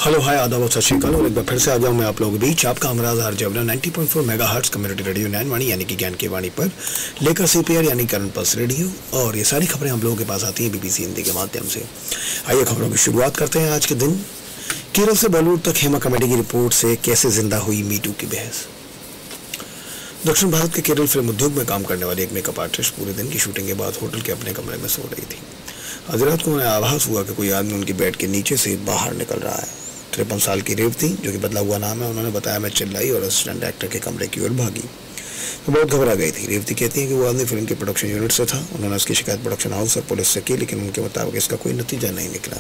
Hello hi आदाब सत श्रीकाल और एक बार फिर से आ जाऊँ मैं आप लोगों के बीच आपका अमराज आर जबरा 90.4 मेगाहर्ट्ज कम्युनिटी रेडियो नैनवाणी यानी कि ज्ञान की वाणी पर लेकर सीपीआर यानी करंट पल्स रेडियो। और ये सारी खबरें हम लोगों के पास आती हैं बीबीसी हिंदी के माध्यम से। आइए खबरों की शुरुआत करते हैं आज के दिन। केरल से बॉलीवुड तक हेमा कमेटी की रिपोर्ट से कैसे जिंदा हुई मीटू की बहस। दक्षिण भारत के केरल फिल्म उद्योग में काम करने वाली एक मेकअप आर्टिस्ट पूरे दिन की शूटिंग के बाद होटल के अपने कमरे में सो रही थी। आज रात को उन्हें आभास हुआ कि कोई आदमी उनकी बेड के नीचे से बाहर निकल रहा है। 53 साल की रेवती, जो कि बदला हुआ नाम है, उन्होंने बताया, मैं चिल्लाई और असिस्टेंट एक्टर के कमरे की ओर भागी। वो बहुत घबरा गई थी। रेवती कहती है कि वो आदमी फिल्म के प्रोडक्शन यूनिट से था। उन्होंने उसकी शिकायत प्रोडक्शन हाउस और पुलिस से की, लेकिन उनके मुताबिक इसका कोई नतीजा नहीं निकला।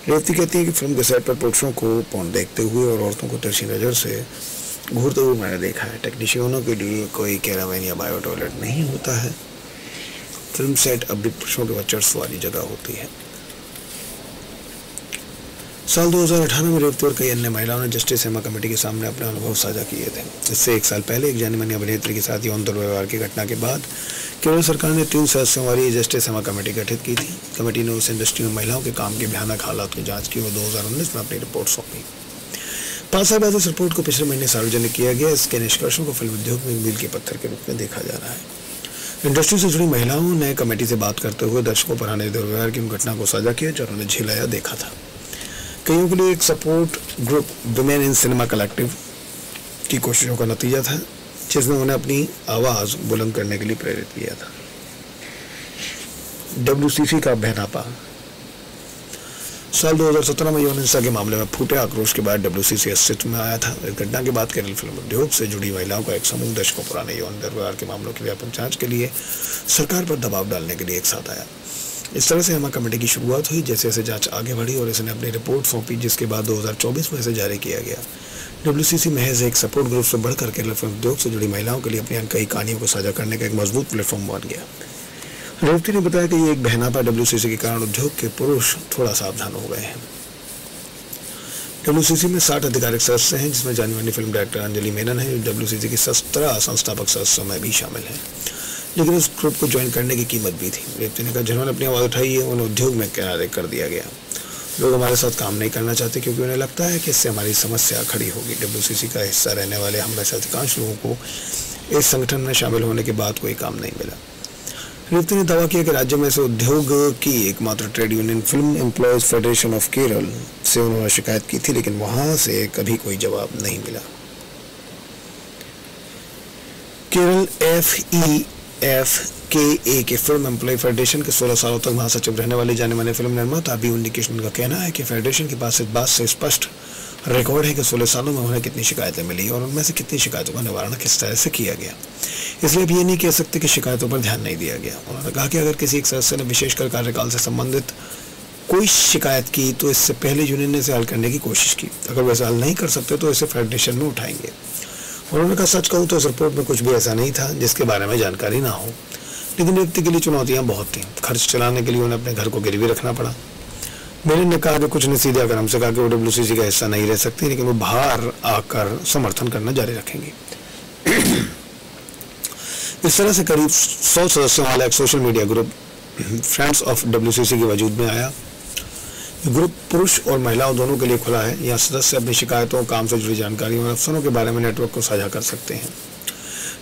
रेवती कहती है कि फिल्म के सेट पर पुरुषों को पौन देखते हुए और औरतों को तिरछी नज़र से घूरते हुए मैंने देखा है। टेक्नीशियनों के लिए कोई कैरावैन या बायो टॉयलेट नहीं होता है। फिल्म सेट अब भी पुरुषों के वर्चस्व वाली जगह होती है। साल 2018 में रेवती और कई अन्य महिलाओं ने जस्टिस हेमा कमेटी के सामने अपने अनुभव साझा किए थे। इससे एक साल पहले एक जानी मानी अभिनेत्री के साथ यौन दुर्व्यवहार की घटना के बाद केरल सरकार ने 3 सदस्यों वाली जस्टिस हेमा कमेटी गठित की थी। कमेटी ने उस इंडस्ट्री में महिलाओं के काम के भयानक हालात की जांच की और 2019 में अपनी रिपोर्ट सौंपी। 5 साल बाद इस रिपोर्ट को पिछले महीने सार्वजनिक किया गया। इसके निष्कर्षों को फिल्म उद्योग में मील के पत्थर के रूप में देखा जा रहा है। इंडस्ट्री से जुड़ी महिलाओं ने कमेटी से बात करते हुए दर्शकों पर आने दुर्व्यवहार की उन घटना को साझा किया जो उन्होंने झेला देखा था। कईयों के लिए एक support group women in cinema collective की कोशिशों का नतीजा था, जिसने उन्हें अपनी आवाज़ बुलंद करने के लिए प्रेरित किया था। WCC का बहनापा। साल 2017 में यौन हिंसा के मामले में फूटे आक्रोश के बाद WCC अस्तित्व में आया था। इस घटना के बाद केरल फिल्म उद्योग से जुड़ी महिलाओं का एक समूह दशकों पुराने यौन दुर्व्यवहार के मामलों की व्यापक जांच के लिए सरकार पर दबाव डालने के लिए एक साथ आया। इस तरह से हेमा कमेटी की शुरुआत हुई। जैसे जैसे जांच आगे बढ़ी और इसने अपनी रिपोर्ट सौंपी, जिसके बाद 2024 में इसे जारी किया गया। WCC महज एक सपोर्ट ग्रुप से बढ़कर केरल फिल्म उद्योग से जुड़ी महिलाओं के लिए अपनी कई कहानियों को साझा करने का एक मजबूत प्लेटफॉर्म बन गया। रेवती ने बताया कि ये एक बहनापा WCC के कारण उद्योग के पुरुष थोड़ा सावधान हो गए हैं। WCC में 60 आधिकारिक सदस्य हैं, जिसमें जानी मानी फिल्म डायरेक्टर अंजलि मेनन है, जो WCC की 17 संस्थापक सदस्यों में भी शामिल है। लेकिन उस ग्रुप को ज्वाइन करने की कीमत भी थी। रेवती ने कहा, जिन्होंने अपनी आवाज़ उठाई है उन्हें उद्योग में किनारे कर दिया गया। लोग हमारे साथ काम नहीं करना चाहते क्योंकि उन्हें लगता है कि इससे हमारी समस्या खड़ी होगी। WCC का हिस्सा रहने वाले हम में से अधिकांश लोगों को इस संगठन में शामिल होने के बाद कोई काम नहीं मिला। रेवती ने दावा किया कि राज्य में से उद्योग की एकमात्र trade union film employees federation of Kerala से उन्होंने शिकायत की थी, लेकिन वहां से कभी कोई जवाब नहीं मिला। केरल FEFKA के फिल्म एम्प्लॉय फेडरेशन के 16 सालों तक महासचिव रहने वाले जाने माने फिल्म निर्माता अभी उन्नीकृष्णन का कहना है कि फेडरेशन के पास इस बात से स्पष्ट रिकॉर्ड है कि 16 सालों में उन्हें कितनी शिकायतें मिली और उनमें से कितनी शिकायतों का निवारण किस तरह से किया गया। इसलिए अब ये नहीं कह सकते कि शिकायतों पर ध्यान नहीं दिया गया। उन्होंने कहा कि अगर किसी एक सदस्य ने विशेषकर कार्यकाल से संबंधित कोई शिकायत की तो इससे पहले यूनियन ने इसे हल करने की कोशिश की। अगर वैसे हल नहीं कर सकते तो इसे फेडरेशन में उठाएंगे। उन्होंने कहा, सच कहूँ तो इस रिपोर्ट में कुछ भी ऐसा नहीं था जिसके बारे में जानकारी ना हो, लेकिन व्यक्ति के लिए चुनौतियाँ बहुत थी। खर्च चलाने के लिए उन्हें अपने घर को गिरवी रखना पड़ा। मेनन ने कहा कि कुछ ने सीधे आकर हमसे कहा कि वो WCC का हिस्सा नहीं रह सकती, लेकिन वो बाहर आकर समर्थन करना जारी रखेंगे। इस तरह से करीब 100 सदस्यों वाला एक social media group friends of WCC के वजूद में आया। ग्रुप पुरुष और महिलाओं दोनों के लिए खुला है। यहाँ सदस्य अपनी शिकायतों, काम से जुड़ी जानकारी और अफसरों के बारे में नेटवर्क को साझा कर सकते हैं।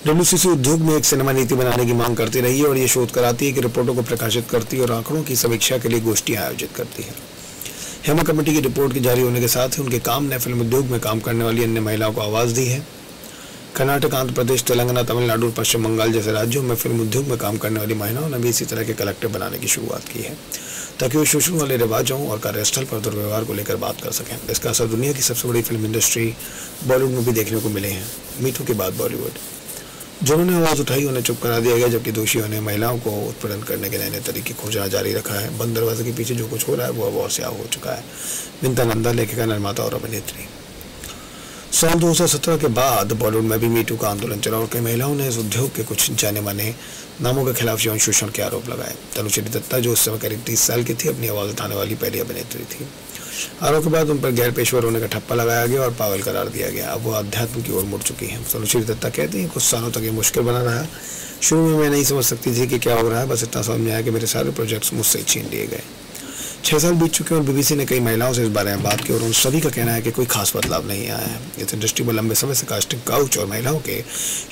WCC उद्योग में एक सिनेमा नीति बनाने की मांग करती रही है और ये शोध कराती है कि रिपोर्टों को प्रकाशित करती है और आंकड़ों की समीक्षा के लिए गोष्ठियां आयोजित करती है। हेमा कमेटी की रिपोर्ट के जारी होने के साथ ही उनके काम ने फिल्म उद्योग में काम करने वाली अन्य महिलाओं को आवाज़ दी है। कर्नाटक, आंध्र प्रदेश, तेलंगाना, तमिलनाडु और पश्चिम बंगाल जैसे राज्यों में फिल्म उद्योग में काम करने वाली महिलाओं ने भी इसी तरह के कलेक्टिव बनाने की शुरुआत की है, ताकि वो शोषण वाले रिवाजों और कार्यस्थल पर दुर्व्यवहार को लेकर बात कर सकें। इसका असर दुनिया की सबसे बड़ी फिल्म इंडस्ट्री बॉलीवुड में भी देखने को मिले हैं। मीटू के बाद बॉलीवुड जिन्होंने आवाज़ उठाई उन्हें चुप करा दिया गया, जबकि दोषियों ने महिलाओं को उत्पीड़न करने के नए नए तरीके खोजना जारी रखा है। बंद दरवाजे के पीछे जो कुछ हो रहा है वो अब और स्याह हो चुका है। विनीता नंदा, लेखिका, निर्माता और अभिनेत्री। साल 2017 के बाद बॉलीवुड में भी मीटू का आंदोलन चला और कई महिलाओं ने इस उद्योग के कुछ जाने माने नामों के खिलाफ यौन शोषण के आरोप लगाए। तनुश्री दत्ता, जो उस समय करीब 30 साल की थी, अपनी आवाज़ उठाने वाली पहली अभिनेत्री थी। आरोप के बाद उन पर गैर पेशेवर होने का ठप्पा लगाया गया और पागल करार दिया गया। अब वो अध्यात्म की ओर मुड़ चुकी है। तनुश्री दत्ता कहती हैं, कुछ सालों तक ये मुश्किल बना रहा। शुरू में मैं नहीं समझ सकती थी कि क्या हो रहा है, बस इतना समझ में आया कि मेरे सारे प्रोजेक्ट्स मुझसे छीन लिए गए। 6 साल बीत चुके हैं और बीबीसी ने कई महिलाओं से इस बारे में बात की और उन सभी का कहना है कि कोई खास बदलाव नहीं आया है। इस इंडस्ट्री में लंबे समय से कास्टिंग काउच और महिलाओं के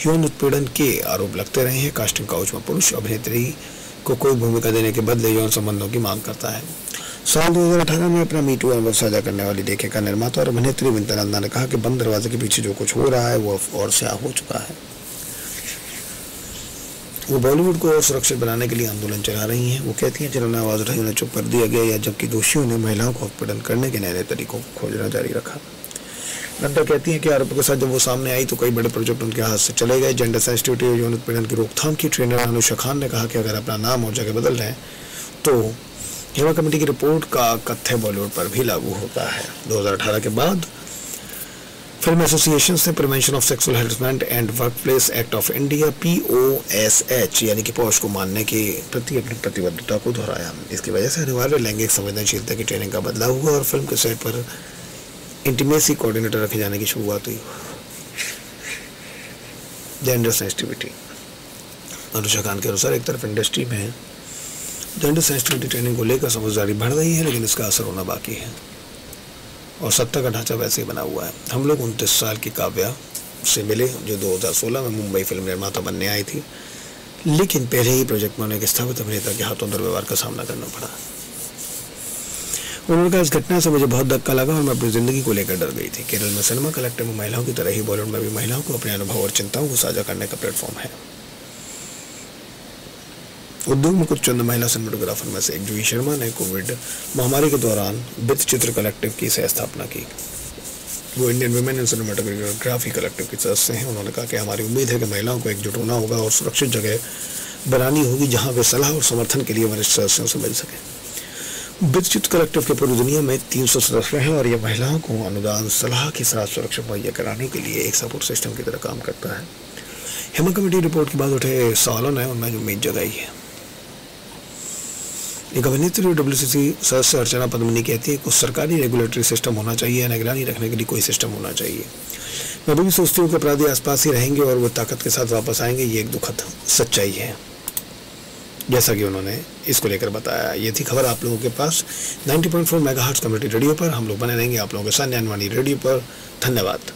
यौन उत्पीड़न के आरोप लगते रहे हैं। कास्टिंग काउच में पुरुष अभिनेत्री को कोई भूमिका देने के बदले यौन संबंधों की मांग करता है। साल 2018 में अपना मीटू अनुभव साझा करने वाली लेखिका का निर्माता और अभिनेत्री विनीता नंदा ने कहा कि बंद दरवाजे के पीछे जो कुछ हो रहा है वो और स्याह हो चुका है। वो बॉलीवुड को और सुरक्षित बनाने के लिए आंदोलन चला रही हैं। वो कहती हैं जिन्होंने आवाज़ उठाई उन्हें चुप कर दिया गया, या जबकि दोषियों ने महिलाओं को उत्पीड़न करने के नए तरीकों को खोजना जारी रखा। नंदा कहती हैं कि आरोपों के साथ जब वो सामने आई तो कई बड़े प्रोजेक्ट उनके हाथ से चले गए। जेंडर सेंसिटिविटी और यौन उत्पीड़न की रोकथाम की ट्रेनर अनुषा खान ने कहा कि अगर अपना नाम और जगह बदल लें तो हेमा कमेटी की रिपोर्ट का कथ्य बॉलीवुड पर भी लागू होता है। 2018 के बाद फिल्म एसोसिएशन ने prevention of sexual harassment and workplace act of India POSH यानी कि पॉश को मानने के प्रति अपनी प्रतिबद्धता को दोहराया। इसकी वजह से अनिवार्य लैंगिक संवेदनशीलता की ट्रेनिंग का बदलाव हुआ और फिल्म के सेट पर इंटीमेसी कोऑर्डिनेटर रखे जाने की शुरुआत हुई। जेंडर सेंसिटिविटी, अनुषा खान के अनुसार एक तरफ इंडस्ट्री में जेंडर सेंसिटिविटी ट्रेनिंग को लेकर समझदारी बढ़ रही है, लेकिन इसका असर होना बाकी है और सत्ता का ढांचा वैसे ही बना हुआ है। हम लोग 29 साल की काव्या से मिले जो 2016 में मुंबई फिल्म निर्माता बनने आई थी, लेकिन पहले ही प्रोजेक्ट में उन्हें एक स्थापित अभिनेता के हाथों दुर्व्यवहार का सामना करना पड़ा। उन्होंने कहा इस घटना से मुझे बहुत धक्का लगा और मैं अपनी जिंदगी को लेकर डर गई थी। केरल में सिनेमा कलेक्टिव में महिलाओं की तरह ही बॉलीवुड में भी महिलाओं को अपने अनुभव और चिंताओं को साझा करने का प्लेटफॉर्म है। उद्योग में कुछ चंद महिला सिनेमाटोग्राफर में से एक जूही शर्मा ने कोविड महामारी के दौरान बित चित्र कलेक्टिव की सह स्थापना की। वो Indian women in cinematography collective के सदस्य हैं। उन्होंने कहा कि हमारी उम्मीद है कि महिलाओं को एकजुट होना होगा और सुरक्षित जगह बनानी होगी जहां वे सलाह और समर्थन के लिए वरिष्ठ सदस्यों से मिल सके। बित चित्र कलेक्टिव के पूरी दुनिया में 300 सदस्य हैं और यह महिलाओं को अनुदान, सलाह के साथ सुरक्षा मुहैया कराने के लिए एक सपोर्ट सिस्टम की तरह काम करता है। हेमा कमेटी रिपोर्ट के बाद उठे सवालों ने उनमें जो उम्मीद जगाई है। एक अभिनेत्री WCC सदस्य अर्चना पद्मिनी कहती है कुछ सरकारी रेगुलेटरी सिस्टम होना चाहिए, निगरानी रखने के लिए कोई सिस्टम होना चाहिए। मैं भी सोचती हूँ कि अपराधी आसपास ही रहेंगे और वो ताकत के साथ वापस आएंगे। ये एक दुखद सच्चाई है, जैसा कि उन्होंने इसको लेकर बताया। ये थी खबर आप लोगों के पास 90.4 मेगाहर्ट्ज कम्युनिटी रेडियो पर। हम लोग बने रहेंगे आप लोगों के साथ ज्ञानवाणी रेडियो पर। धन्यवाद।